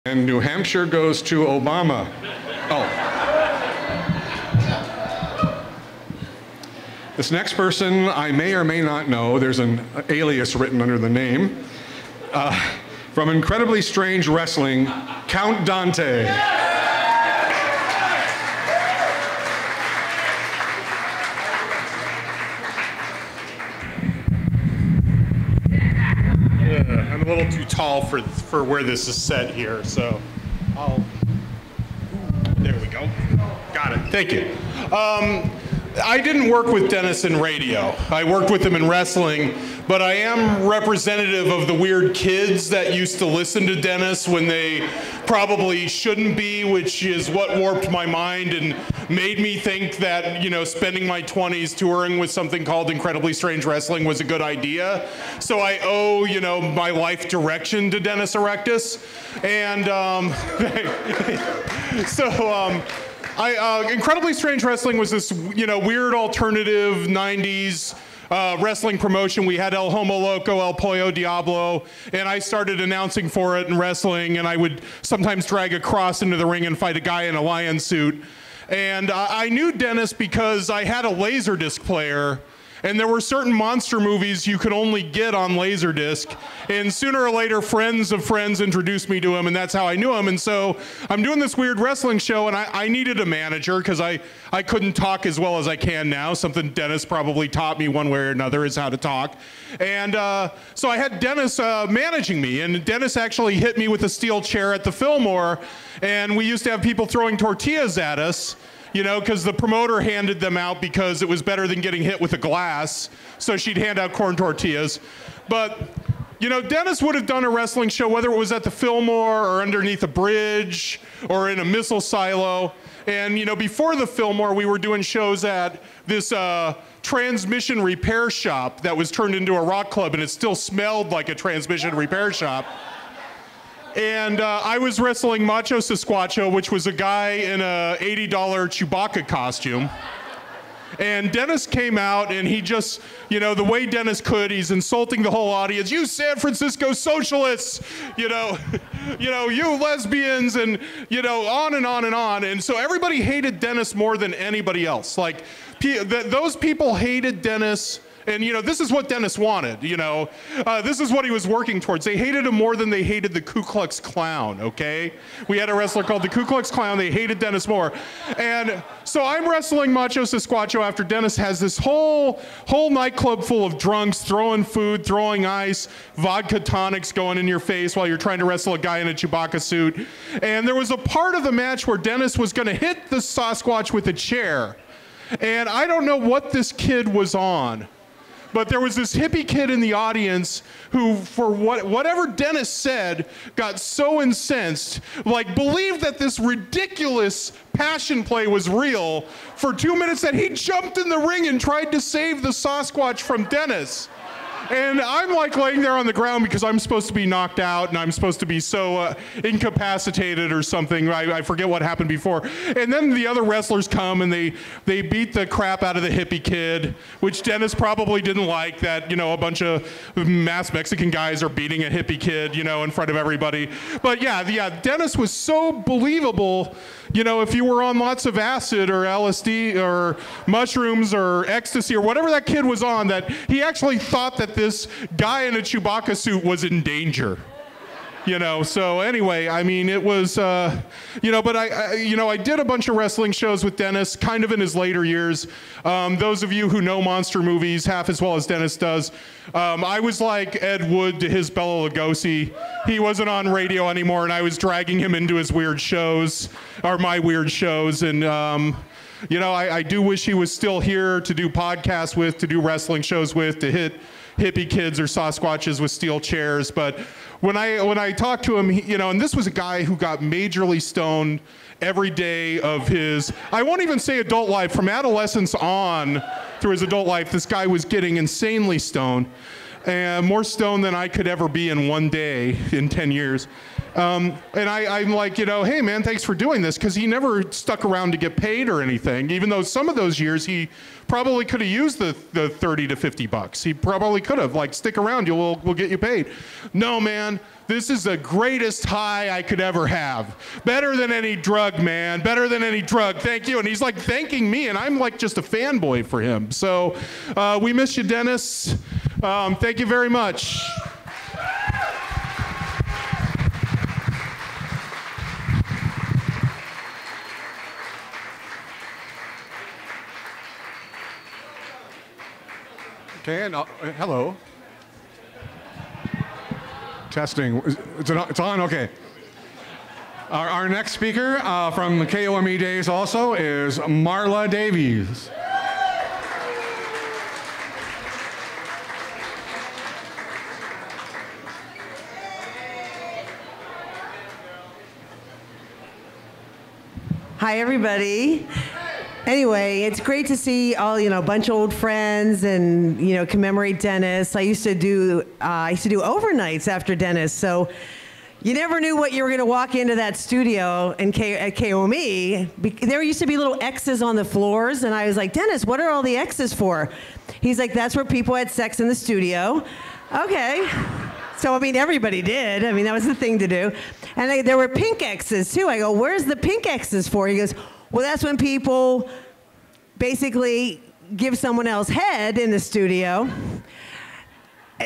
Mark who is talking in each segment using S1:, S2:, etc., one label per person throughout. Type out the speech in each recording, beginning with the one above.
S1: And New Hampshire goes to Obama. Oh. This next person I may or may not know. There's an alias written under the name. From Incredibly Strange Wrestling, Count Dante.
S2: I'm a little too tall for where this is set here, so there we go. Got it. Thank you. I didn't work with Dennis in radio. I worked with him in wrestling, but I am representative of the weird kids that used to listen to Dennis when they probably shouldn't be, which is what warped my mind and made me think that, you know, spending my 20s touring with something called Incredibly Strange Wrestling was a good idea. So I owe, you know, my life direction to Dennis Erectus. And Incredibly Strange Wrestling was this, you know, weird alternative 90s wrestling promotion. We had El Homo Loco, El Pollo Diablo, and I started announcing for it in wrestling, and I would sometimes drag a cross into the ring and fight a guy in a lion suit. And I knew Dennis because I had a Laserdisc player, and there were certain monster movies you could only get on Laserdisc. And sooner or later, friends of friends introduced me to him, and that's how I knew him. And so I'm doing this weird wrestling show, and I needed a manager because I couldn't talk as well as I can now. Something Dennis probably taught me one way or another is how to talk. And so I had Dennis managing me, and Dennis actually hit me with a steel chair at the Fillmore, and we used to have people throwing tortillas at us. You know, because the promoter handed them out because it was better than getting hit with a glass. So she'd hand out corn tortillas. But, you know, Dennis would have done a wrestling show, whether it was at the Fillmore or underneath a bridge or in a missile silo. And, you know, before the Fillmore, we were doing shows at this transmission repair shop that was turned into a rock club, and it still smelled like a transmission repair shop. And I was wrestling Macho Sasquatcho, which was a guy in a $80 Chewbacca costume. And Dennis came out, and he just, you know, the way Dennis could, he's insulting the whole audience. You San Francisco socialists, you know, you lesbians, and, you know, on and on and on. And so everybody hated Dennis more than anybody else. Like, those people hated Dennis. And, you know, this is what Dennis wanted, you know. This is what he was working towards. They hated him more than they hated the Ku Klux Klan, okay? We had a wrestler called the Ku Klux Klan. They hated Dennis more. And so I'm wrestling Macho Sasquatcho after Dennis has this whole nightclub full of drunks throwing food, throwing ice, vodka tonics going in your face while you're trying to wrestle a guy in a Chewbacca suit. And there was a part of the match where Dennis was going to hit the Sasquatch with a chair. And I don't know what this kid was on. But there was this hippie kid in the audience who, for whatever Dennis said, got so incensed, like believed that this ridiculous passion play was real for 2 minutes that he jumped in the ring and tried to save the Sasquatch from Dennis. And I'm like laying there on the ground because I'm supposed to be knocked out and I'm supposed to be so incapacitated or something. I forget what happened before. And then the other wrestlers come and they beat the crap out of the hippie kid, which Dennis probably didn't like, that, you know, a bunch of masked Mexican guys are beating a hippie kid, you know, in front of everybody. But yeah, Dennis was so believable. You know, if you were on lots of acid or LSD or mushrooms or ecstasy or whatever that kid was on, that he actually thought that this guy in a Chewbacca suit was in danger. You know, so anyway, I mean, it was, you know, but I did a bunch of wrestling shows with Dennis, kind of in his later years. Those of you who know monster movies half as well as Dennis does, I was like Ed Wood to his Bela Lugosi. He wasn't on radio anymore, and I was dragging him into his weird shows, or my weird shows, and, you know, I do wish he was still here to do podcasts with, to do wrestling shows with, to hit hippie kids or Sasquatches with steel chairs. But when I talked to him, you know, and this was a guy who got majorly stoned every day of his, I won't even say adult life, from adolescence on through his adult life, this guy was getting insanely stoned, and more stoned than I could ever be in one day in 10 years. And I'm like, hey man, thanks for doing this, because he never stuck around to get paid or anything, even though some of those years he probably could have used the 30 to 50 bucks. He probably could have, like, stick around, we'll get you paid. No, man, this is the greatest high I could ever have. Better than any drug, man, better than any drug, thank you. And he's like thanking me, and I'm like just a fanboy for him. So we miss you, Dennis. Thank you very much.
S1: Okay, and hello. Testing. It's on? Okay. Our next speaker from the KOME days also is Marla Davies.
S3: Hi, everybody. Anyway, it's great to see all, a bunch of old friends and, commemorate Dennis. I used to do overnights after Dennis, so you never knew what you were going to walk into that studio at KOME. There used to be little X's on the floors, and I was like, Dennis, what are all the X's for? He's like, that's where people had sex in the studio. Okay. So, everybody did. That was the thing to do. And there were pink X's, too. I go, where's the pink X's for? He goes, well, that's when people basically give someone else head in the studio.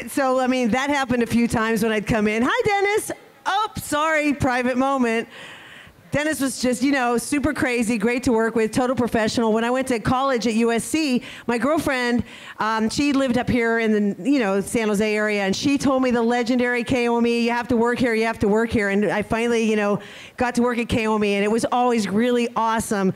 S3: So, that happened a few times when I'd come in. Hi, Dennis. Oh, sorry, private moment. Dennis was just, super crazy, great to work with, total professional. When I went to college at USC, my girlfriend, she lived up here in the, San Jose area, and she told me the legendary KOME, you have to work here, you have to work here. And I finally, got to work at KOME, and it was always really awesome.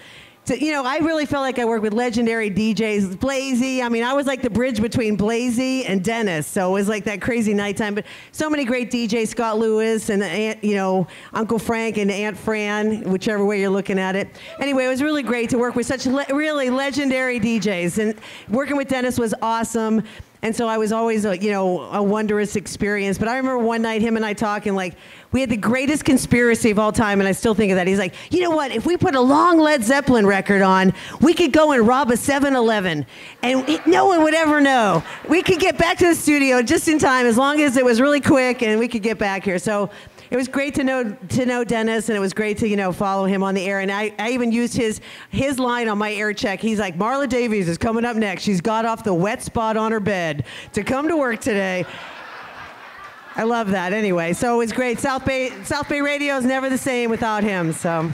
S3: So, I really felt like I worked with legendary DJs. Blazy, I was like the bridge between Blazy and Dennis, so it was like that crazy nighttime. But so many great DJs, Scott Lewis and Uncle Frank and Aunt Fran, whichever way you're looking at it. Anyway, it was really great to work with such really legendary DJs, and working with Dennis was awesome. And so I was always, a wondrous experience. But I remember one night him and I talking, like, we had the greatest conspiracy of all time, and I still think of that. He's like, you know what? If we put a long Led Zeppelin record on, we could go and rob a 7-Eleven, and no one would ever know. We could get back to the studio just in time, as long as it was really quick, and we could get back here. So it was great to know Dennis, and it was great to follow him on the air. And I even used his line on my air check. He's like, Marla Davies is coming up next. She's got off the wet spot on her bed to come to work today. I love that. Anyway, so it was great. South Bay Radio is never the same without him. So.